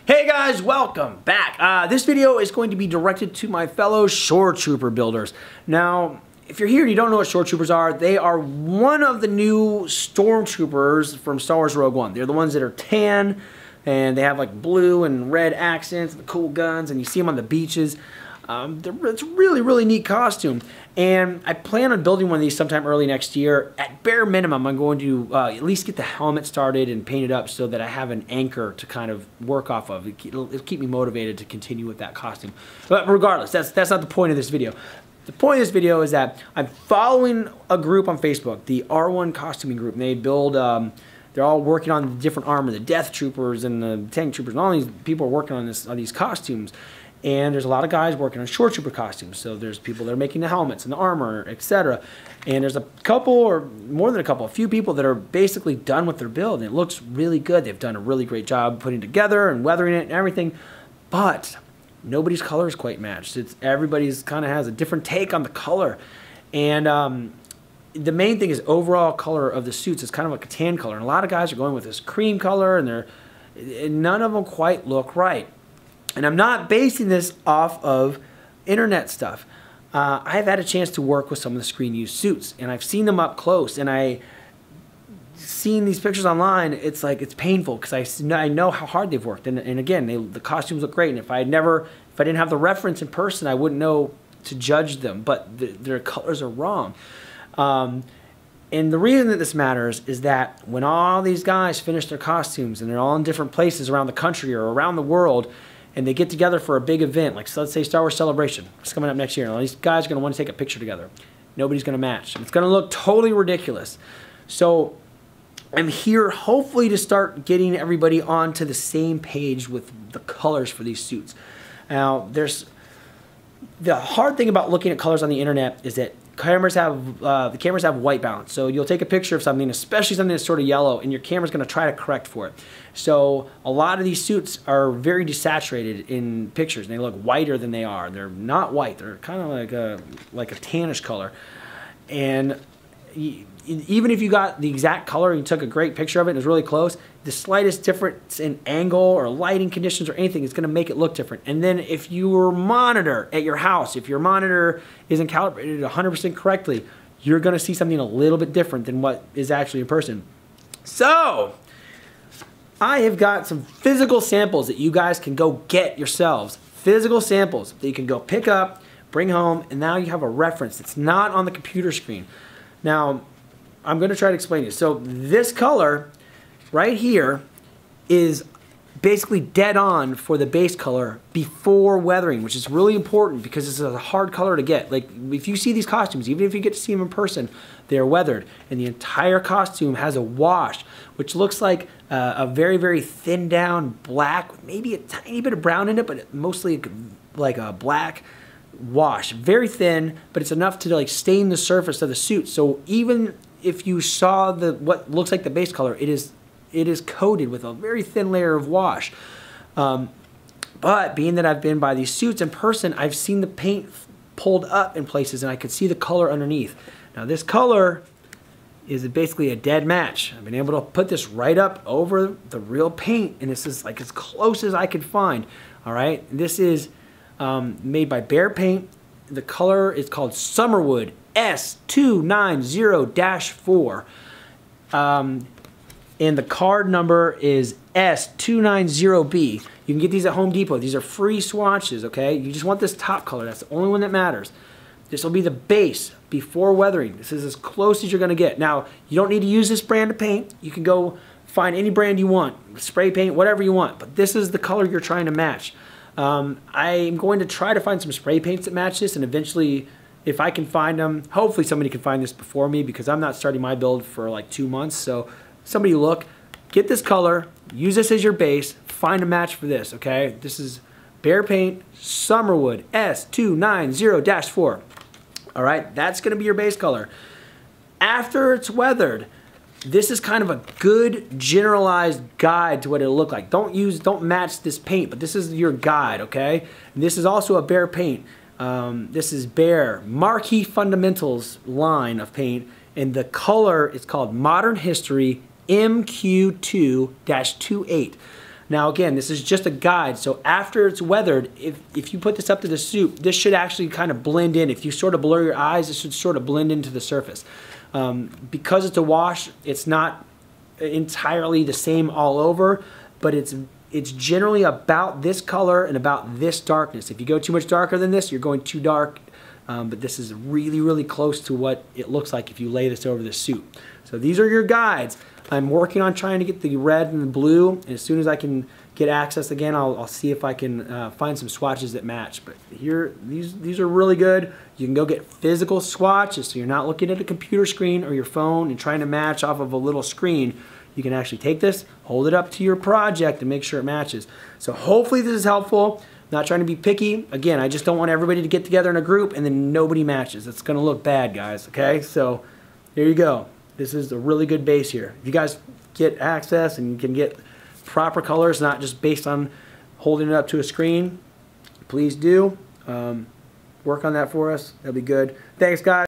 Hey guys, welcome back. This video is going to be directed to my fellow Shoretrooper builders. Now, if you're here and you don't know what Shoretroopers are, they are one of the new Stormtroopers from Star Wars Rogue One. They're the ones that are tan, and they have like blue and red accents, and the cool guns, and you see them on the beaches. It's a really, really neat costume, and I plan on building one of these sometime early next year. At bare minimum, I'm going to at least get the helmet started and painted up so that I have an anchor to kind of work off of. It'll keep me motivated to continue with that costume. But regardless, that's not the point of this video. The point of this video is that I'm following a group on Facebook, the R1 Costuming Group, and they build, they're all working on the different armor, the Death Troopers and the Tank Troopers, and all these people are working on these costumes. And there's a lot of guys working on Shoretrooper costumes. So there's people that are making the helmets and the armor, etc. And there's a couple, or more than a couple, a few people that are basically done with their build. And it looks really good. They've done a really great job putting it together and weathering it and everything. But nobody's color is quite matched. Everybody's kind of has a different take on the color. And the main thing is overall color of the suits is kind of like a tan color. And a lot of guys are going with this cream color, and none of them quite look right. And I'm not basing this off of internet stuff. I've had a chance to work with some of the screen used suits, and I've seen them up close, and I've seen these pictures online. It's like, it's painful because I know how hard they've worked. And again, the costumes look great. And if I didn't have the reference in person, I wouldn't know to judge them, but their colors are wrong. And the reason that this matters is that when all these guys finish their costumes and they're all in different places around the country or around the world, and they get together for a big event, like, so let's say Star Wars Celebration. It's coming up next year. And all these guys are going to want to take a picture together. Nobody's going to match. It's going to look totally ridiculous. So I'm here hopefully to start getting everybody onto the same page with the colors for these suits. Now, the hard thing about looking at colors on the internet is that the cameras have white balance. So you'll take a picture of something, especially something that's sort of yellow, and your camera's going to try to correct for it. So a lot of these suits are very desaturated in pictures, and they look whiter than they are. They're not white. They're kind of like a tannish color. And even if you got the exact color and you took a great picture of it and it was really close, the slightest difference in angle or lighting conditions or anything is going to make it look different. And then if your monitor at your house, if your monitor isn't calibrated 100% correctly, you're going to see something a little bit different than what is actually in person. So I have got some physical samples that you guys can go get yourselves. Physical samples that you can go pick up, bring home, and now you have a reference. It's not on the computer screen. Now, I'm going to try to explain it. So this color right here is basically dead on for the base color before weathering, which is really important because it's a hard color to get. Like, if you see these costumes, even if you get to see them in person, they're weathered, and the entire costume has a wash, which looks like a very, very thin down black with maybe a tiny bit of brown in it, but mostly like a black wash. Very thin, but it's enough to like stain the surface of the suit. So even if you saw what looks like the base color, it is coated with a very thin layer of wash. But being that I've been by these suits in person, I've seen the paint pulled up in places, and I could see the color underneath. Now this color is basically a dead match. I've been able to put this right up over the real paint, and this is like as close as I could find. All right, this is made by Behr Paint. The color is called Summerwood S290-4. And the card number is S290B. You can get these at Home Depot. These are free swatches, okay? You just want this top color. That's the only one that matters. This will be the base before weathering. This is as close as you're going to get. Now, you don't need to use this brand of paint. You can go find any brand you want, spray paint, whatever you want. But this is the color you're trying to match. I'm going to try to find some spray paints that match this, and eventually, if I can find them, hopefully somebody can find this before me because I'm not starting my build for like 2 months. So somebody look, get this color, use this as your base, find a match for this, okay? This is Behr Paint Summerwood S290-4. All right, that's gonna be your base color. After it's weathered, this is kind of a good generalized guide to what it'll look like. Don't match this paint, but this is your guide, okay? And this is also a Behr Paint. This is Behr-Marquee Fundamentals line of paint, and the color is called Modern History MQ2-28. Now again, this is just a guide, so after it's weathered, if you put this up to the soup, this should actually kind of blend in. If you sort of blur your eyes, it should sort of blend into the surface. Because it's a wash, it's not entirely the same all over, but it's generally about this color and about this darkness. If you go too much darker than this, you're going too dark, but this is really, really close to what it looks like if you lay this over the soup. So these are your guides. I'm working on trying to get the red and the blue, and as soon as I can get access again, I'll see if I can find some swatches that match. But here, these are really good. You can go get physical swatches, so you're not looking at a computer screen or your phone and trying to match off of a little screen. You can actually take this, hold it up to your project, and make sure it matches. So hopefully this is helpful. I'm not trying to be picky. Again, I just don't want everybody to get together in a group and then nobody matches. It's going to look bad, guys, okay? So there you go. This is a really good base here. If you guys get access and you can get proper colors, not just based on holding it up to a screen, please do. Work on that for us. That'll be good. Thanks, guys.